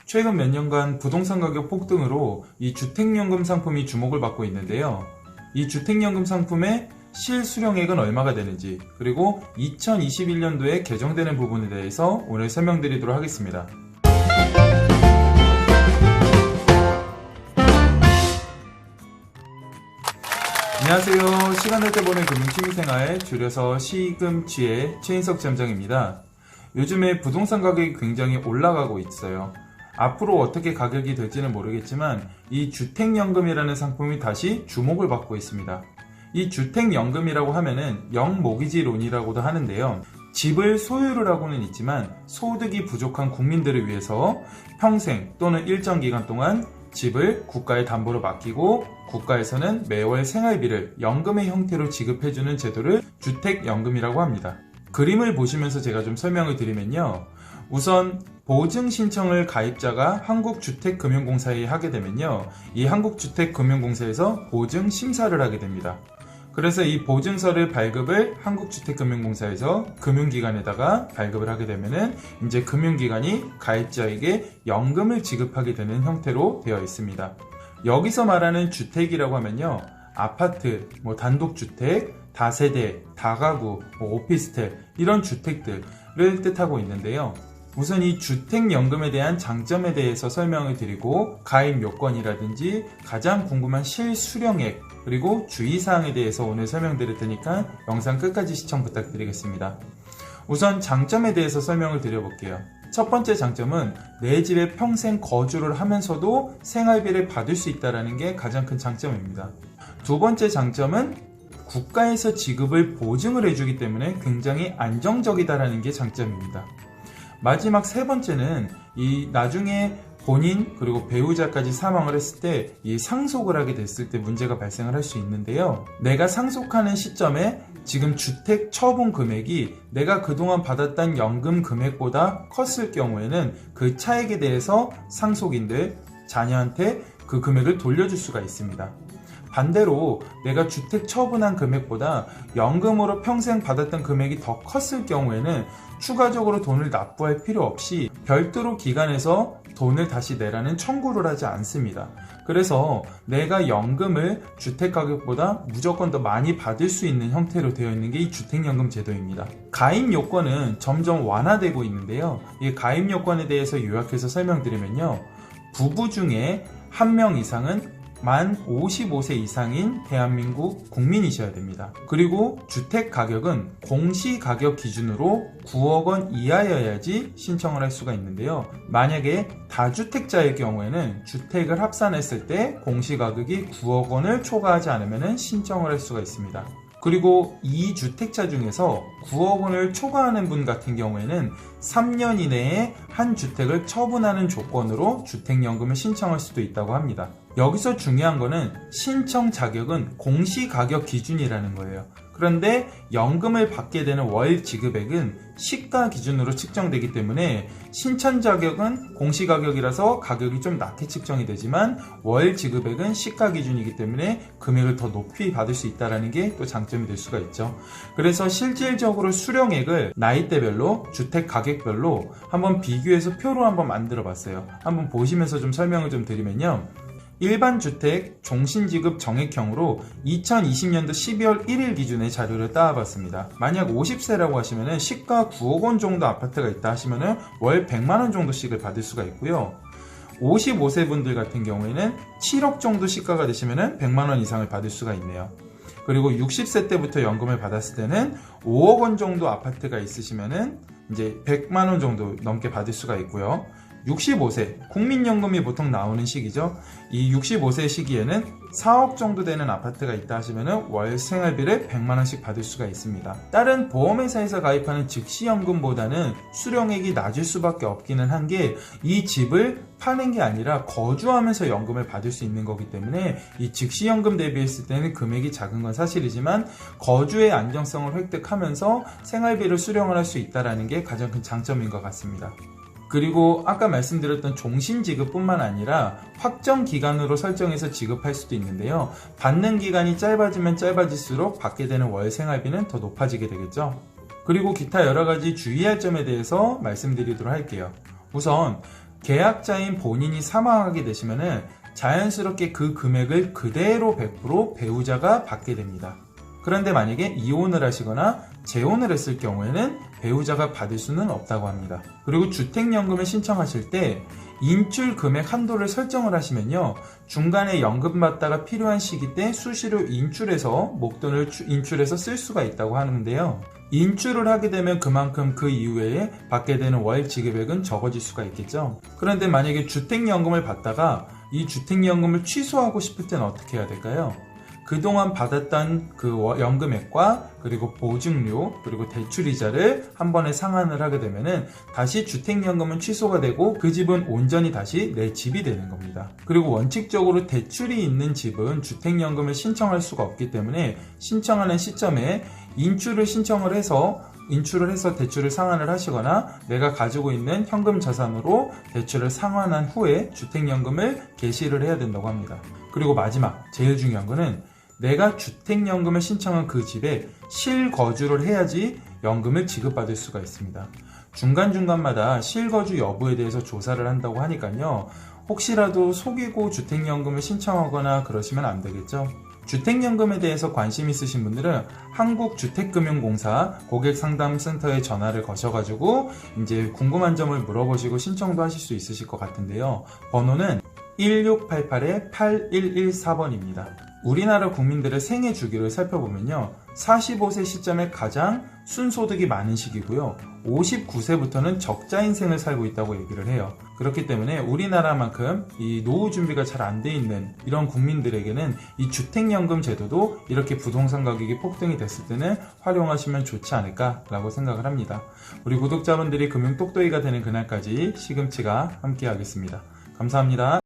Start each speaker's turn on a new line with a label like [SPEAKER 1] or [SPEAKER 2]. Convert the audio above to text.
[SPEAKER 1] 최근 몇 년간 부동산 가격 폭등으로 이 주택연금 상품이 주목을 받고 있는데요. 이 주택연금 상품의 실수령액은 얼마가 되는지, 그리고 2021년도에 개정되는 부분에 대해서 오늘 설명드리도록 하겠습니다. 안녕하세요. 시간 날 때 보는 금융취미생활, 줄여서 시금취의 최인석 점장입니다. 요즘에 부동산 가격이 굉장히 올라가고 있어요. 앞으로 어떻게 가격이 될지는 모르겠지만 이 주택연금이라는 상품이 다시 주목을 받고 있습니다. 이 주택연금이라고 하면은 영모기지론이라고도 하는데요. 집을 소유를 하고는 있지만 소득이 부족한 국민들을 위해서 평생 또는 일정 기간 동안 집을 국가에 담보로 맡기고 국가에서는 매월 생활비를 연금의 형태로 지급해주는 제도를 주택연금이라고 합니다. 그림을 보시면서 제가 좀 설명을 드리면요. 우선 보증 신청을 가입자가 한국주택금융공사에 하게 되면요. 이 한국주택금융공사에서 보증 심사를 하게 됩니다. 그래서 이 보증서를 발급을 한국주택금융공사에서 금융기관에다가 발급을 하게 되면은 이제 금융기관이 가입자에게 연금을 지급하게 되는 형태로 되어 있습니다. 여기서 말하는 주택이라고 하면요. 아파트, 단독주택, 다세대, 다가구, 오피스텔 이런 주택들을 뜻하고 있는데요. 우선 이 주택연금에 대한 장점에 대해서 설명을 드리고 가입 요건이라든지 가장 궁금한 실수령액 그리고 주의사항에 대해서 오늘 설명드릴 테니까 영상 끝까지 시청 부탁드리겠습니다. 우선 장점에 대해서 설명을 드려볼게요. 첫 번째 장점은 내 집에 평생 거주를 하면서도 생활비를 받을 수 있다는 게 가장 큰 장점입니다. 두 번째 장점은 국가에서 지급을 보증을 해주기 때문에 굉장히 안정적이다라는 게 장점입니다. 마지막 세 번째는 이 나중에 본인 그리고 배우자까지 사망을 했을 때 이 상속을 하게 됐을 때 문제가 발생을 할 수 있는데요. 내가 상속하는 시점에 지금 주택 처분 금액이 내가 그동안 받았던 연금 금액보다 컸을 경우에는 그 차액에 대해서 상속인들 자녀한테 그 금액을 돌려줄 수가 있습니다. 반대로 내가 주택 처분한 금액보다 연금으로 평생 받았던 금액이 더 컸을 경우에는 추가적으로 돈을 납부할 필요 없이 별도로 기관에서 돈을 다시 내라는 청구를 하지 않습니다. 그래서 내가 연금을 주택가격보다 무조건 더 많이 받을 수 있는 형태로 되어 있는 게 이 주택연금 제도입니다. 가입 요건은 점점 완화되고 있는데요. 이 가입 요건에 대해서 요약해서 설명드리면요. 부부 중에 한 명 이상은 만 55세 이상인 대한민국 국민이셔야 됩니다. 그리고 주택 가격은 공시가격 기준으로 9억 원 이하여야지 신청을 할 수가 있는데요. 만약에 다주택자의 경우에는 주택을 합산했을 때 공시가격이 9억 원을 초과하지 않으면 신청을 할 수가 있습니다. 그리고 이 주택자 중에서 9억 원을 초과하는 분 같은 경우에는 3년 이내에 한 주택을 처분하는 조건으로 주택연금을 신청할 수도 있다고 합니다. 여기서 중요한 거는 신청 자격은 공시가격 기준이라는 거예요. 그런데 연금을 받게 되는 월 지급액은 시가 기준으로 측정되기 때문에 신청 자격은 공시가격이라서 가격이 좀 낮게 측정이 되지만 월 지급액은 시가 기준이기 때문에 금액을 더 높이 받을 수 있다는 게 또 장점이 될 수가 있죠. 그래서 실질적으로 수령액을 나이대별로 주택 가격별로 한번 비교해서 표로 한번 만들어 봤어요. 한번 보시면서 좀 설명을 좀 드리면요. 일반 주택 종신지급 정액형으로 2020년도 12월 1일 기준의 자료를 따와봤습니다. 만약 50세라고 하시면 시가 9억 원 정도 아파트가 있다 하시면 월 100만 원 정도씩을 받을 수가 있고요. 55세 분들 같은 경우에는 7억 정도 시가가 되시면 100만 원 이상을 받을 수가 있네요. 그리고 60세 때부터 연금을 받았을 때는 5억 원 정도 아파트가 있으시면 이제 100만 원 정도 넘게 받을 수가 있고요. 65세, 국민연금이 보통 나오는 시기죠. 이 65세 시기에는 4억 정도 되는 아파트가 있다 하시면 월 생활비를 100만 원씩 받을 수가 있습니다. 다른 보험회사에서 가입하는 즉시연금보다는 수령액이 낮을 수밖에 없기는 한 게 이 집을 파는 게 아니라 거주하면서 연금을 받을 수 있는 거기 때문에 이 즉시연금 대비했을 때는 금액이 작은 건 사실이지만 거주의 안정성을 획득하면서 생활비를 수령을 할 수 있다는 게 가장 큰 장점인 것 같습니다. 그리고 아까 말씀드렸던 종신지급뿐만 아니라 확정 기간으로 설정해서 지급할 수도 있는데요. 받는 기간이 짧아지면 짧아질수록 받게 되는 월 생활비는 더 높아지게 되겠죠. 그리고 기타 여러가지 주의할 점에 대해서 말씀드리도록 할게요. 우선 계약자인 본인이 사망하게 되시면은 자연스럽게 그 금액을 그대로 100% 배우자가 받게 됩니다. 그런데 만약에 이혼을 하시거나 재혼을 했을 경우에는 배우자가 받을 수는 없다고 합니다. 그리고 주택연금을 신청하실 때 인출 금액 한도를 설정을 하시면요, 중간에 연금 받다가 필요한 시기 때 수시로 인출해서 목돈을 인출해서 쓸 수가 있다고 하는데요. 인출을 하게 되면 그만큼 그 이후에 받게 되는 월 지급액은 적어질 수가 있겠죠. 그런데 만약에 주택연금을 받다가 이 주택연금을 취소하고 싶을 때는 어떻게 해야 될까요? 그동안 받았던 그 연금액과 그리고 보증료 그리고 대출이자를 한 번에 상환을 하게 되면은 다시 주택연금은 취소가 되고 그 집은 온전히 다시 내 집이 되는 겁니다. 그리고 원칙적으로 대출이 있는 집은 주택연금을 신청할 수가 없기 때문에 신청하는 시점에 인출을 신청을 해서 대출을 상환을 하시거나 내가 가지고 있는 현금 자산으로 대출을 상환한 후에 주택연금을 개시를 해야 된다고 합니다. 그리고 마지막 제일 중요한 거는 내가 주택연금을 신청한 그 집에 실거주를 해야지 연금을 지급받을 수가 있습니다. 중간중간마다 실거주 여부에 대해서 조사를 한다고 하니까요, 혹시라도 속이고 주택연금을 신청하거나 그러시면 안 되겠죠. 주택연금에 대해서 관심 있으신 분들은 한국주택금융공사 고객상담센터에 전화를 거셔가지고 이제 궁금한 점을 물어보시고 신청도 하실 수 있으실 것 같은데요. 번호는 1688-8114번입니다. 우리나라 국민들의 생애 주기를 살펴보면요, 45세 시점에 가장 순소득이 많은 시기고요, 59세부터는 적자 인생을 살고 있다고 얘기를 해요. 그렇기 때문에 우리나라만큼 이 노후 준비가 잘 안 돼 있는 이런 국민들에게는 이 주택연금 제도도 이렇게 부동산 가격이 폭등이 됐을 때는 활용하시면 좋지 않을까라고 생각을 합니다. 우리 구독자분들이 금융 똑똑이가 되는 그날까지 시금치가 함께 하겠습니다. 감사합니다.